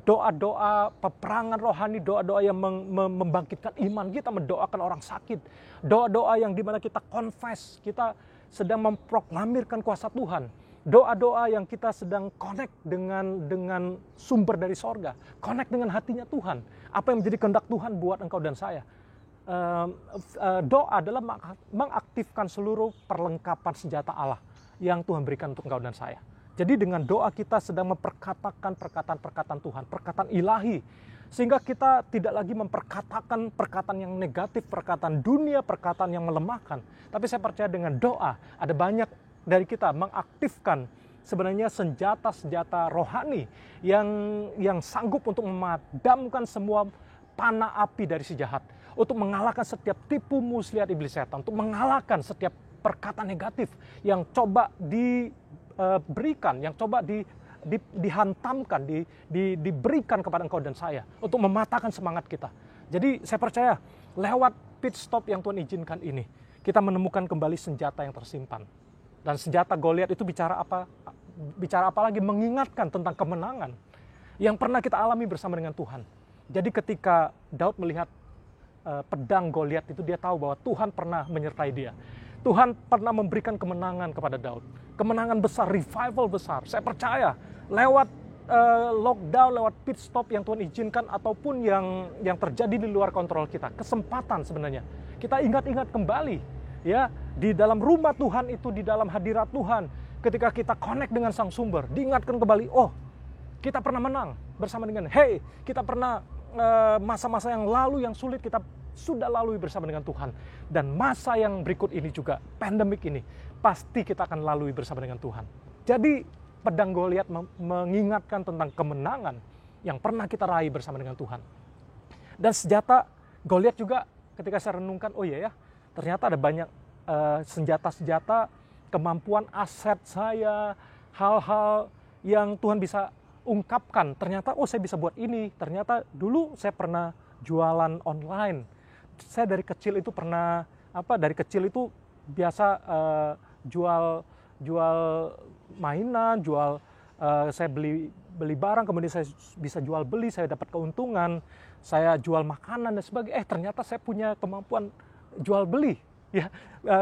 doa-doa peperangan rohani, doa-doa yang membangkitkan iman kita, mendoakan orang sakit, doa-doa yang dimana kita confess, kita sedang memproklamirkan kuasa Tuhan, doa-doa yang kita sedang connect dengan sumber dari sorga, connect dengan hatinya Tuhan, apa yang menjadi kehendak Tuhan buat engkau dan saya. Doa adalah mengaktifkan seluruh perlengkapan senjata Allah yang Tuhan berikan untuk engkau dan saya. Jadi dengan doa kita sedang memperkatakan perkataan-perkataan Tuhan, perkataan ilahi. Sehingga kita tidak lagi memperkatakan perkataan yang negatif, perkataan dunia, perkataan yang melemahkan. Tapi saya percaya dengan doa, ada banyak dari kita mengaktifkan sebenarnya senjata-senjata rohani yang sanggup untuk memadamkan semua panah api dari si jahat. Untuk mengalahkan setiap tipu muslihat iblis setan, untuk mengalahkan setiap perkataan negatif yang coba diberikan, yang coba dihantamkan, diberikan kepada engkau dan saya untuk mematahkan semangat kita. Jadi saya percaya lewat pit stop yang Tuhan izinkan ini, kita menemukan kembali senjata yang tersimpan. Dan senjata Goliat itu bicara apa? Bicara apa lagi? Mengingatkan tentang kemenangan yang pernah kita alami bersama dengan Tuhan. Jadi ketika Daud melihat pedang Goliat itu, dia tahu bahwa Tuhan pernah menyertai dia. Tuhan pernah memberikan kemenangan kepada Daud. Kemenangan besar, revival besar. Saya percaya lewat lockdown, lewat pit stop yang Tuhan izinkan ataupun yang terjadi di luar kontrol kita. Kesempatan sebenarnya. Kita ingat-ingat kembali ya, di dalam rumah Tuhan itu, di dalam hadirat Tuhan. Ketika kita connect dengan Sang Sumber, diingatkan kembali, oh kita pernah menang bersama dengan, kita pernah masa-masa yang lalu yang sulit kita sudah lalui bersama dengan Tuhan. Dan masa yang berikut ini juga, pandemik ini, pasti kita akan lalui bersama dengan Tuhan. Jadi pedang Goliat mengingatkan tentang kemenangan yang pernah kita raih bersama dengan Tuhan. Dan senjata Goliat juga ketika saya renungkan, oh iya ya, ternyata ada banyak senjata-senjata, kemampuan, aset saya, hal-hal yang Tuhan bisa ungkapkan. Ternyata oh saya bisa buat ini. Ternyata dulu saya pernah jualan online. Saya dari kecil itu pernah dari kecil itu biasa jual mainan, saya beli barang, kemudian saya bisa jual beli, saya dapat keuntungan. saya jual makanan dan sebagainya, ternyata saya punya kemampuan jual beli, ya,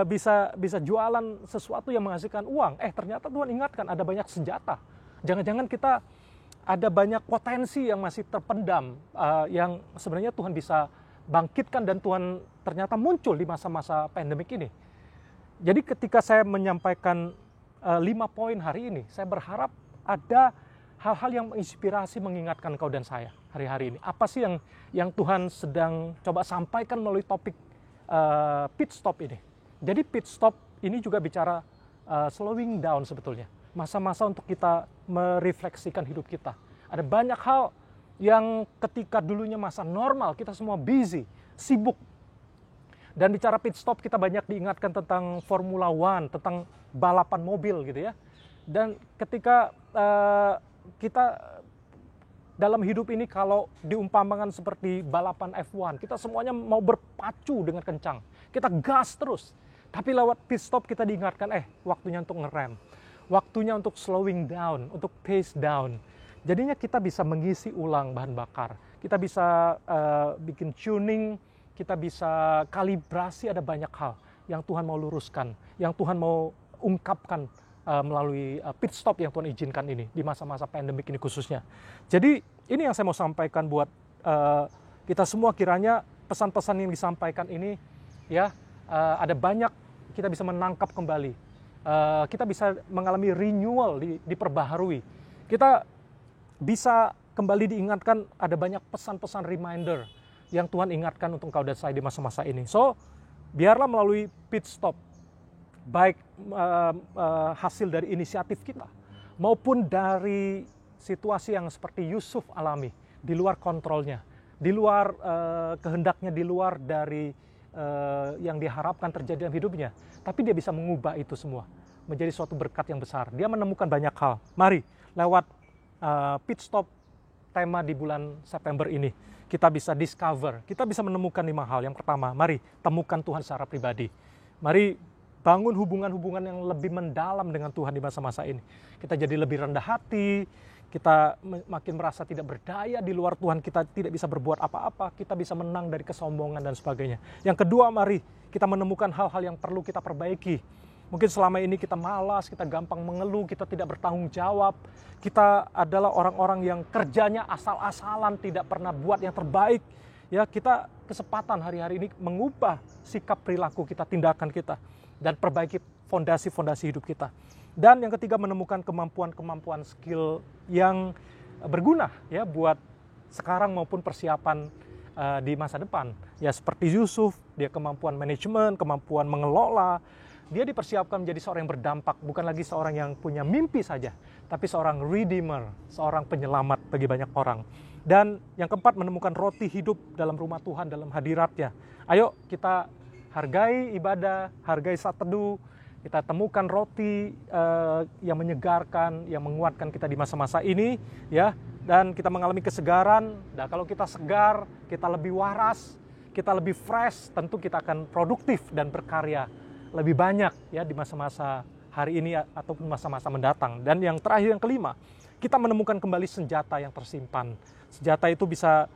bisa jualan sesuatu yang menghasilkan uang. Ternyata Tuhan ingatkan ada banyak senjata. Jangan-jangan kita ada banyak potensi yang masih terpendam, yang sebenarnya Tuhan bisa bangkitkan dan Tuhan ternyata muncul di masa-masa pandemik ini. Jadi ketika saya menyampaikan 5 poin hari ini, saya berharap ada hal-hal yang menginspirasi, mengingatkan kau dan saya hari-hari ini. Apa sih yang Tuhan sedang coba sampaikan melalui topik pit stop ini. Jadi pit stop ini juga bicara slowing down sebetulnya. Masa-masa untuk kita merefleksikan hidup kita. Ada banyak hal yang ketika dulunya masa normal, kita semua busy, sibuk. Dan bicara pit stop, kita banyak diingatkan tentang Formula One, tentang balapan mobil gitu ya. Dan ketika kita dalam hidup ini kalau diumpamakan seperti balapan F1, kita semuanya mau berpacu dengan kencang. Kita gas terus. Tapi lewat pit stop kita diingatkan, waktunya untuk ngerem. Waktunya untuk slowing down, untuk pace down. Jadinya kita bisa mengisi ulang bahan bakar. Kita bisa bikin tuning, kita bisa kalibrasi, ada banyak hal yang Tuhan mau luruskan, yang Tuhan mau ungkapkan melalui pit stop yang Tuhan izinkan ini di masa-masa pandemik ini khususnya. Jadi ini yang saya mau sampaikan buat kita semua, kiranya pesan-pesan yang disampaikan ini ya ada banyak kita bisa menangkap kembali, kita bisa mengalami renewal, diperbaharui, kita bisa kembali diingatkan, ada banyak pesan-pesan reminder yang Tuhan ingatkan untuk kau dan saya di masa-masa ini. So biarlah melalui pit stop, baik hasil dari inisiatif kita maupun dari situasi yang seperti Yusuf alami, di luar kontrolnya, di luar kehendaknya, di luar dari yang diharapkan terjadi dalam hidupnya, tapi dia bisa mengubah itu semua menjadi suatu berkat yang besar. Dia menemukan banyak hal. Mari lewat pit stop tema di bulan September ini kita bisa discover, kita bisa menemukan 5 hal. Yang pertama, mari temukan Tuhan secara pribadi. Mari bangun hubungan-hubungan yang lebih mendalam dengan Tuhan di masa-masa ini. Kita jadi lebih rendah hati, kita makin merasa tidak berdaya di luar Tuhan, kita tidak bisa berbuat apa-apa, kita bisa menang dari kesombongan dan sebagainya. Yang kedua, mari kita menemukan hal-hal yang perlu kita perbaiki. Mungkin selama ini kita malas, kita gampang mengeluh, kita tidak bertanggung jawab. Kita adalah orang-orang yang kerjanya asal-asalan, tidak pernah buat yang terbaik. Ya, kita kesempatan hari-hari ini mengubah sikap perilaku kita, tindakan kita, dan perbaiki fondasi-fondasi hidup kita. Dan yang ketiga, menemukan kemampuan-kemampuan skill yang berguna ya buat sekarang maupun persiapan di masa depan. Ya seperti Yusuf, dia kemampuan manajemen, kemampuan mengelola. Dia dipersiapkan menjadi seorang yang berdampak, bukan lagi seorang yang punya mimpi saja, tapi seorang redeemer, seorang penyelamat bagi banyak orang. Dan yang keempat, menemukan roti hidup dalam rumah Tuhan, dalam hadiratnya. Ayo kita hargai ibadah, hargai saat teduh, kita temukan roti yang menyegarkan, yang menguatkan kita di masa-masa ini, ya. Dan kita mengalami kesegaran. Dan kalau kita segar, kita lebih waras, kita lebih fresh, tentu kita akan produktif dan berkarya lebih banyak ya di masa-masa hari ini ataupun masa-masa mendatang. Dan yang terakhir, yang kelima, kita menemukan kembali senjata yang tersimpan. Senjata itu bisa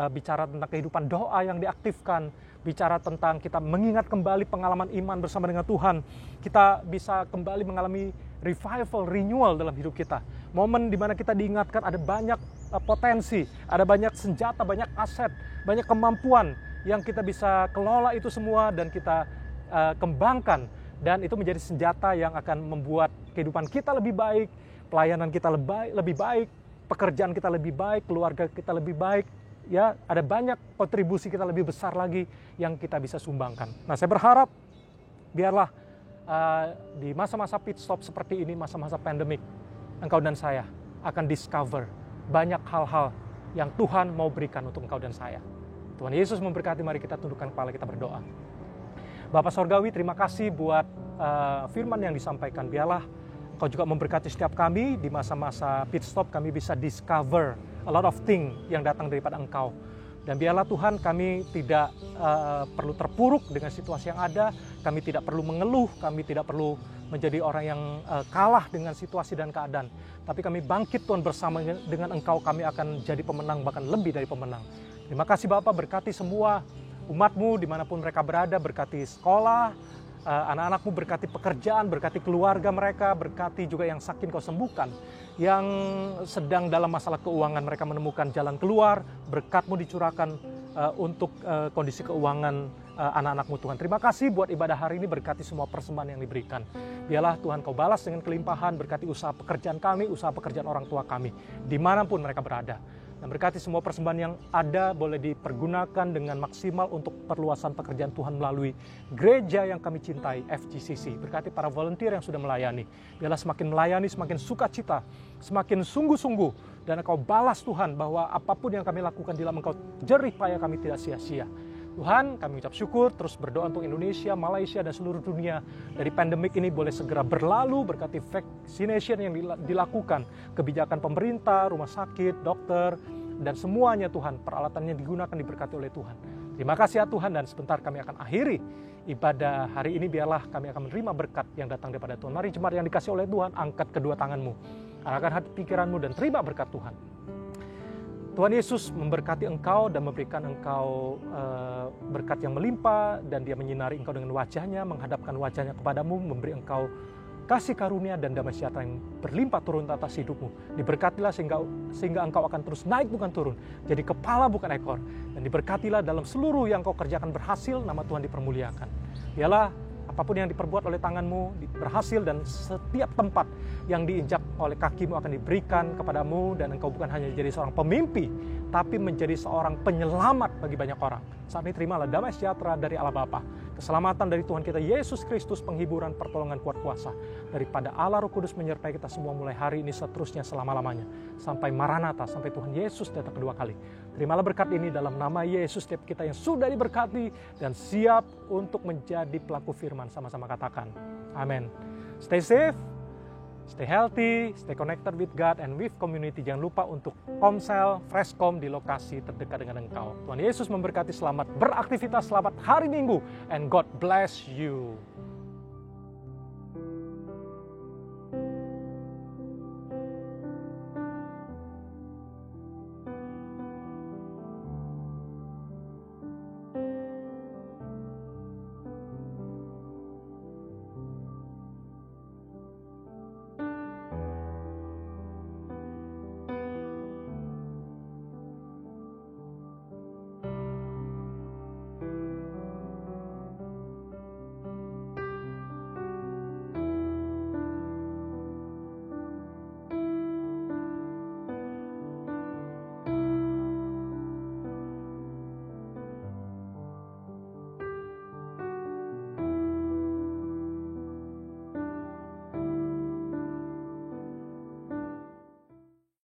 bicara tentang kehidupan doa yang diaktifkan, bicara tentang kita mengingat kembali pengalaman iman bersama dengan Tuhan. Kita bisa kembali mengalami revival, renewal dalam hidup kita. Momen di mana kita diingatkan ada banyak potensi, ada banyak senjata, banyak aset, banyak kemampuan yang kita bisa kelola itu semua dan kita kembangkan, dan itu menjadi senjata yang akan membuat kehidupan kita lebih baik, pelayanan kita lebih baik, pekerjaan kita lebih baik, keluarga kita lebih baik, ya ada banyak kontribusi kita lebih besar lagi yang kita bisa sumbangkan. Nah, saya berharap biarlah di masa-masa pit stop seperti ini, masa-masa pandemik, engkau dan saya akan discover banyak hal-hal yang Tuhan mau berikan untuk engkau dan saya. Tuhan Yesus memberkati, mari kita tundukkan kepala, kita berdoa. Bapak Sorgawi, terima kasih buat firman yang disampaikan. Biarlah Kau juga memberkati setiap kami di masa-masa pit stop, kami bisa discover a lot of things yang datang daripada Engkau. Dan biarlah Tuhan, kami tidak perlu terpuruk dengan situasi yang ada, kami tidak perlu mengeluh, kami tidak perlu menjadi orang yang kalah dengan situasi dan keadaan. Tapi kami bangkit Tuhan bersama dengan Engkau, kami akan jadi pemenang, bahkan lebih dari pemenang. Terima kasih Bapa, berkati semua umat-Mu dimanapun mereka berada, berkati sekolah, anak-anak-Mu, berkati pekerjaan, berkati keluarga mereka, berkati juga yang sakit Kau sembuhkan, yang sedang dalam masalah keuangan mereka menemukan jalan keluar, berkat-Mu dicurahkan untuk kondisi keuangan anak-anak-Mu Tuhan. Terima kasih buat ibadah hari ini, berkati semua persembahan yang diberikan. Biarlah Tuhan Kau balas dengan kelimpahan, berkati usaha pekerjaan kami, usaha pekerjaan orang tua kami, dimanapun mereka berada. Dan berkati semua persembahan yang ada boleh dipergunakan dengan maksimal untuk perluasan pekerjaan Tuhan melalui gereja yang kami cintai, FGCC. Berkati para volunteer yang sudah melayani. Biarlah semakin melayani, semakin sukacita, semakin sungguh-sungguh. Dan Engkau balas Tuhan bahwa apapun yang kami lakukan di dalam Engkau jerih payah kami tidak sia-sia. Tuhan, kami ucap syukur, terus berdoa untuk Indonesia, Malaysia, dan seluruh dunia. Dari pandemik ini boleh segera berlalu, berkati vaccination yang dilakukan, kebijakan pemerintah, rumah sakit, dokter, dan semuanya Tuhan, peralatannya digunakan diberkati oleh Tuhan. Terima kasih ya Tuhan, dan sebentar kami akan akhiri ibadah hari ini. Biarlah kami akan menerima berkat yang datang daripada Tuhan. Mari jemaat yang dikasih oleh Tuhan, angkat kedua tanganmu, arahkan hati pikiranmu, dan terima berkat Tuhan. Tuhan Yesus memberkati engkau dan memberikan engkau berkat yang melimpah, dan Dia menyinari engkau dengan wajahnya, menghadapkan wajahnya kepadamu, memberi engkau kasih karunia dan damai sejahtera yang berlimpah turun atas hidupmu. Diberkatilah sehingga engkau akan terus naik bukan turun, jadi kepala bukan ekor. Dan diberkatilah dalam seluruh yang kau kerjakan berhasil, nama Tuhan dipermuliakan. Biarlah apapun yang diperbuat oleh tanganmu berhasil, dan setiap tempat yang diinjak oleh kakimu akan diberikan kepadamu, dan engkau bukan hanya jadi seorang pemimpi, tapi menjadi seorang penyelamat bagi banyak orang. Saat ini terimalah damai sejahtera dari Allah Bapa, keselamatan dari Tuhan kita Yesus Kristus, penghiburan, pertolongan, kuat kuasa daripada Allah Roh Kudus menyertai kita semua mulai hari ini seterusnya selama-lamanya, sampai Maranatha, sampai Tuhan Yesus datang kedua kali. Terimalah berkat ini dalam nama Yesus. Setiap kita yang sudah diberkati dan siap untuk menjadi pelaku firman, sama-sama katakan amin. Stay safe, stay healthy, stay connected with God and with community. Jangan lupa untuk Komsel, Freshcom di lokasi terdekat dengan engkau. Tuhan Yesus memberkati, selamat beraktivitas, selamat hari Minggu, and God bless you.